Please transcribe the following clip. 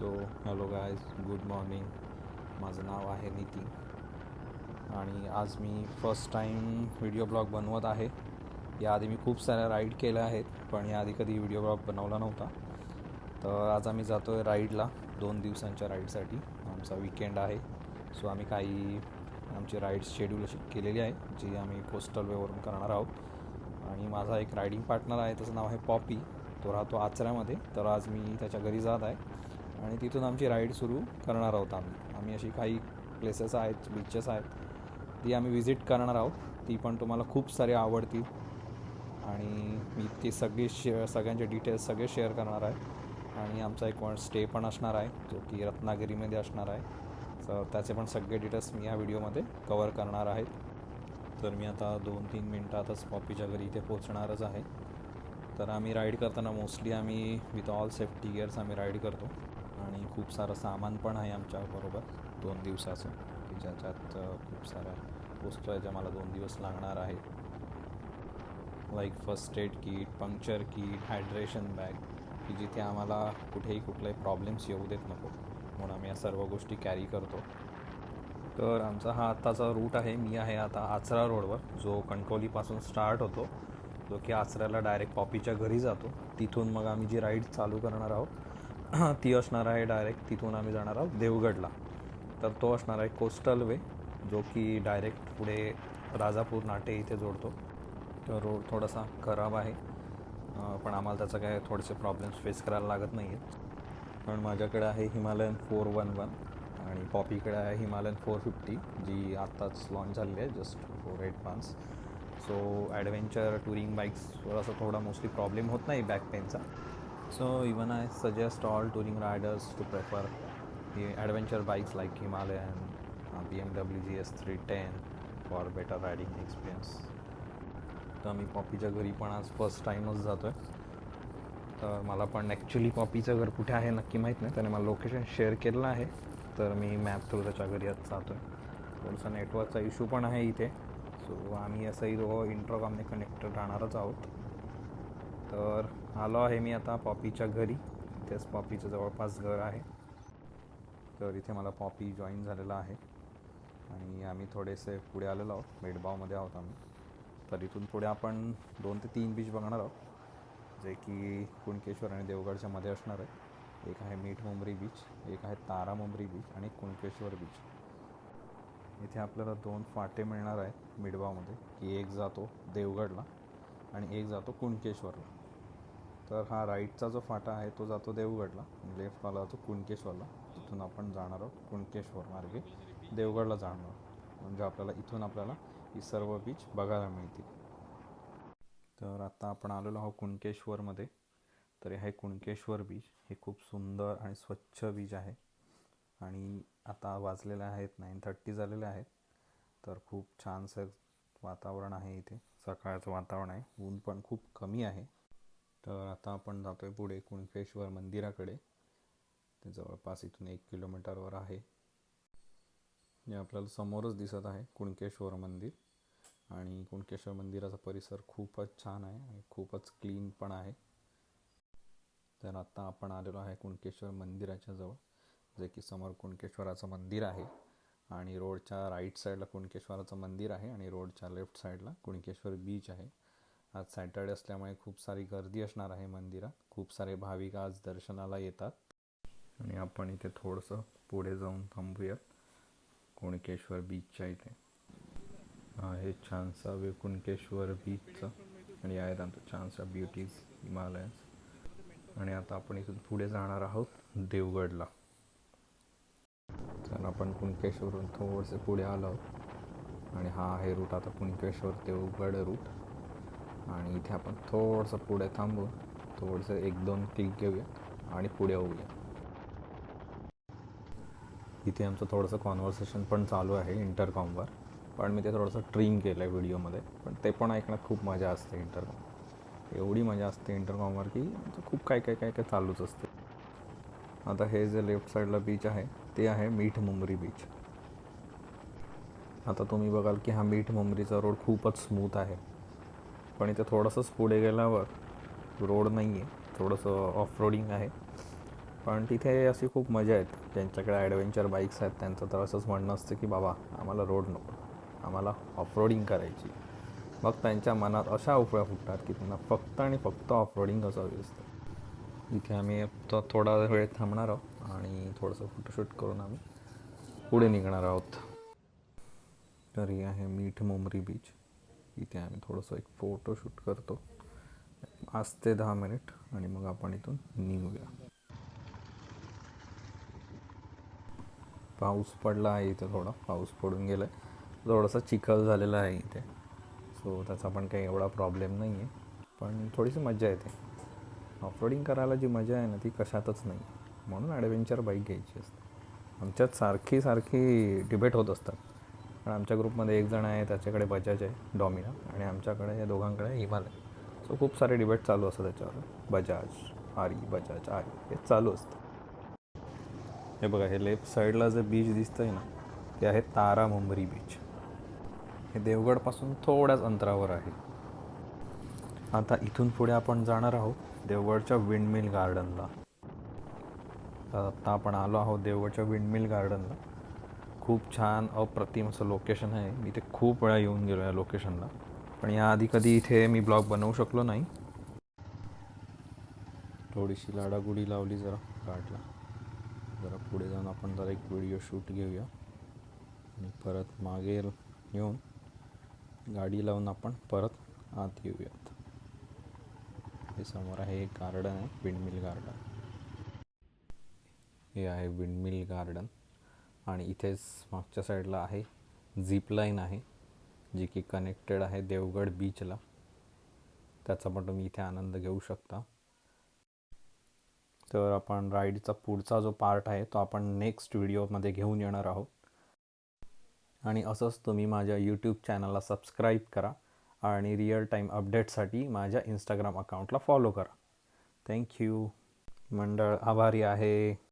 Hello guys, good morning. माझं नाव आहे नितीन आणि आज मी फर्स्ट टाईम व्हिडिओ ब्लॉग बनवत आहे. याआधी मी खूप साऱ्या राईड केल्या आहेत, पण याआधी कधी व्हिडिओ ब्लॉग बनवला नव्हता. तर आज आम्ही जातो आहे राईडला, 2 दिवसांच्या राईडसाठी. आमचा विकेंड आहे. आम्ही काही आमची राईड शेड्यूल अशी केलेली आहे, जी आम्ही कोस्टल वेवरून करणार आहोत. आणि माझा एक रायडिंग पार्टनर आहे, त्याचं नाव आहे पॉपी. तो राहतो आचऱ्यामध्ये. तर आज मी त्याच्या घरी जात आहे आणि तिथून आमची राईड सुरू करणार आहोत. आम्ही अशी काही प्लेसेस आहेत, बीचेस आहेत, ती आम्ही विजिट करणार आहोत. ती पण तुम्हाला खूप सारे आवडतील आणि मी ती सगळ्यांचे डिटेल्स सगळे शेअर करणार आहे. आणि आमचा एक स्टे पण असणार आहे, जो की रत्नागिरीमध्ये असणार आहे. तर त्याचे पण सगळे डिटेल्स मी या व्हिडिओमध्ये कवर करणार आहेत. तर मी आता 2-3 मिनटातच पॉपीच्या घरी इथे पोचणारच आहे. तर आम्ही राईड करताना मोस्टली आम्ही विथ ऑल सेफ्टी गिअर्स आम्ही राईड करतो. आणि खूप सारं सामान पण आहे आमच्याबरोबर 2 दिवसाचं, की ज्याच्यात खूप साऱ्या वस्तू आहे ज्या मला 2 दिवस लागणार आहे. Like first aid kit, puncture kit, hydration bag, की जिथे आम्हाला कुठलाही प्रॉब्लेम्स येऊ देत नको, म्हणून आम्ही या सर्व गोष्टी कॅरी करतो. तर आमचा हा आत्ताचा रूट आहे. मी आहे आता आचरा रोडवर, जो कणकवलीपासून स्टार्ट होतो, जो की आचऱ्याला डायरेक्ट पॉपीच्या घरी जातो. तिथून मग आम्ही जी राईड चालू करणार आहोत ती असणार आहे डायरेक्ट तिथून आम्ही जाणार आहोत देवगडला. तर तो असणार आहे कोस्टल वे, जो की डायरेक्ट पुढे राजापूर नाटे इथे जोडतो. तर रोड थोडासा खराब आहे, पण आम्हाला त्याचा काय थोडेसे प्रॉब्लेम्स फेस करायला लागत नाही आहेत. पण माझ्याकडे आहे हिमालयन 411 आणि पॉपीकडे आहे हिमालयन 450, जी आत्ताच लॉन्च झालेली आहे, जस्ट 4-8 months. ॲडव्हेंचर टुरिंग बाईक्सवर असं थोडा मोस्टली प्रॉब्लेम होत नाही बॅक पेनचा. Even I suggest all touring riders to prefer the adventure bikes like Himalayan, BMW GS 310 for better riding experience. तर मी पॉपीच्या घरी पण आज फर्स्ट टाईमच जातो आहे. तर मला पण ॲक्च्युली पॉपीचं घर कुठे आहे नक्की माहीत नाही. त्याने मला लोकेशन शेअर केलेलं आहे, तर मी मॅप थ्रू त्याच्या घरी आज जातो आहे. थोडासा नेटवर्कचा इश्यू पण आहे इथे. आम्ही असंही दोघं इंटरकॉमने कनेक्टेड राहणारच आहोत. तर आलो आहे मी आता पॉपीच्या घरी. इथेच पॉपीचं जवळपास घर आहे. तर इथे मला पॉपी जॉईन झालेला आहे आणि आम्ही थोडेसे पुढे आलेलो आहोत. मेडबावमध्ये आहोत आम्ही. तर इथून पुढे आपण 2 ते 3 बीच बघणार आहोत, जे की कुणकेश्वर आणि देवगडच्या मध्ये असणार आहे. एक आहे मीठ मुंबरी बीच, एक आहे तारा मुंबरी बीच आणि कुणकेश्वर बीच. इथे आपल्याला 2 फाटे मिळणार आहेत मिडबावमध्ये, की एक जातो देवगडला आणि एक जातो कुणकेश्वरला. तर हा राईटचा जो फाटा आहे तो जातो देवगडला आणि लेफ्टवाला जातो कुणकेश्वरला. तिथून आपण जाणार आहोत कुणकेश्वर मार्गे देवगडला जाणार आहोत. म्हणजे इथून आपल्याला ही सर्व बीच बघायला मिळतील. तर आता आपण आलेलो आहोत कुणकेश्वरमध्ये. तर हे आहे कुणकेश्वर बीच. हे खूप सुंदर आणि स्वच्छ बीच आहे आणि आता वाजलेले आहेत 9:30 झालेले आहेत. तर खूप छानसं वातावरण आहे इथे. सकाळचं वातावरण आहे, ऊन पण खूप कमी आहे. तर आता आपण जातो आहे पुढे कुणकेश्वर मंदिराकडे. ते जवळपास इथून 1 किलोमीटरवर आहे. हे आपल्याला समोरच दिसत आहे कुणकेश्वर मंदिर. आणि कुणकेश्वर मंदिराचा परिसर खूपच छान आहे आणि खूपच क्लीन पण आहे. तर आता आपण आलेलो आहे कुणकेश्वर मंदिराच्या जवळ, जे की समोर कुणकेश्वराचं मंदिर आहे आणि रोडच्या राईट साईडला कुणकेश्वराचं मंदिर आहे आणि रोडच्या लेफ्ट साईडला कुणकेश्वर बीच आहे. आज सॅटर्डे असल्यामुळे खूप सारी गर्दी असणार आहे मंदिरात. खूप सारे भाविक आज दर्शनाला येतात. आणि आपण इथे थोडंसं पुढे जाऊन थांबूयात कुणकेश्वर बीचच्या इथे. आहे छानसा व्यू कुणकेश्वर बीचचा आणि आहेत आमच्या छानसा ब्युटीज हिमालयन्स. आणि आता आपण इथून पुढे जाणार आहोत देवगडला. तर आपण कुणकेश्वरून थोडेसे पुढे आलो आहोत आणि हा आहे रूट आता कुणकेश्वर देवगड रूट. आणि इथे आपण थोडंसं पुढे थांबून थोडंसं 1-2 क्लिक घेऊया आणि पुढे होऊया. इथे आमचं थोडंसं कॉन्व्हर्सेशन पण चालू आहे इंटरकॉमवर, पण मी ते थोडंसं ट्रिम केलं आहे व्हिडिओमध्ये. पण ते पण ऐकण्यात खूप मजा असते. इंटरकॉम एवढी मजा असते इंटरकॉमवर की खूप काय चालूच असते. आता हे जे लेफ्ट साईडला बीच आहे ते आहे मीठ मुंबरी बीच. आता तुम्ही बघाल की हा मीठ मुंबरीचा रोड खूपच स्मूथ आहे, पण इथे थोडंसंच पुढे गेल्यावर रोड नाही आहे, थोडंसं ऑफ रोडिंग आहे. पण तिथे अशी खूप मजा येते. ज्यांच्याकडे ॲडव्हेंचर बाईक्स आहेत त्यांचं तर असंच म्हणणं असतं की बाबा आम्हाला रोड नको, आम्हाला ऑफरोडिंग करायची. मग त्यांच्या मनात अशा उपळ्या फुटतात की त्यांना फक्त आणि फक्त ऑफरोडिंग असावी असतं. इथे आम्ही आता थोडा वेळ थांबणार आहोत आणि थोडंसं फोटोशूट करून आम्ही पुढे निघणार आहोत. तर ही आहे मीठ मोमरी बीच. इथे आम्ही थोडंसं एक फोटोशूट करतो 5 ते 10 मिनिट आणि मग आपण इथून निघूया. पाऊस पडला आहे इथे, थोडा पाऊस पडून गेला आहे. थोडंसं चिखल झालेलं आहे इथे, सो त्याचा पण काही एवढा प्रॉब्लेम नाही आहे. पण थोडीशी मजा येते. ऑफरोडिंग करायला जी मजा आहे ना ती कशातच नाही. म्हणून ॲडव्हेंचर बाईक घ्यायची असते. आमच्यात सारखी डिबेट होत असतात. पण आमच्या ग्रुपमध्ये एक जण आहे, त्याच्याकडे बजाज आहे डॉमिना, आणि आमच्याकडे या दोघांकडे हिमालय. सो खूप सारे डिबेट चालू असतात त्याच्यावर. बजाज आरी हे चालू असतं. हे बघा, हे लेफ्ट साईडला जे बीच दिसतंय ना ते आहे तारा मुंबरी बीच. हे देवगडपासून थोड्याच अंतरावर आहे. आता इथून पुढे आपण जाणार आहोत देवगडच्या विंडमिल गार्डनला. आता आपण आलो आहोत देवगडच्या विंडमिल गार्डनला. खूप छान अप्रतिम असं लोकेशन आहे. मी इथे खूप वेळा येऊन गेलो या लोकेशनला, पण याआधी कधी इथे मी ब्लॉग बनवू शकलो नाही. थोडीशी लाडागुडी लावली जरा घाटला. जरा पुढे जाऊन आपण जरा एक व्हिडिओ शूट घेऊया आणि परत मागे येऊन गाडी लावून आपण परत आत येऊयात. हे समोर आहे एक गार्डन आहे, विंडमिल गार्डन. हे आहे विंडमिल गार्डन आणि इथेच मागच्या साईडला आहे झिप लाईन आहे, जी की कनेक्टेड आहे देवगड बीचला. त्याचा पण तुम्ही इथे आनंद घेऊ शकता. तर आपण राईडचा पुढचा जो पार्ट आहे तो आपण नेक्स्ट व्हिडिओमध्ये घेऊन येणार आहोत. आणि असंच तुम्ही माझ्या यूट्यूब चॅनलला सबस्क्राईब करा आणि रिअल टाईम अपडेटसाठी माझ्या इंस्टाग्राम अकाउंटला फॉलो करा. थँक्यू. मंडळ आभारी आहे.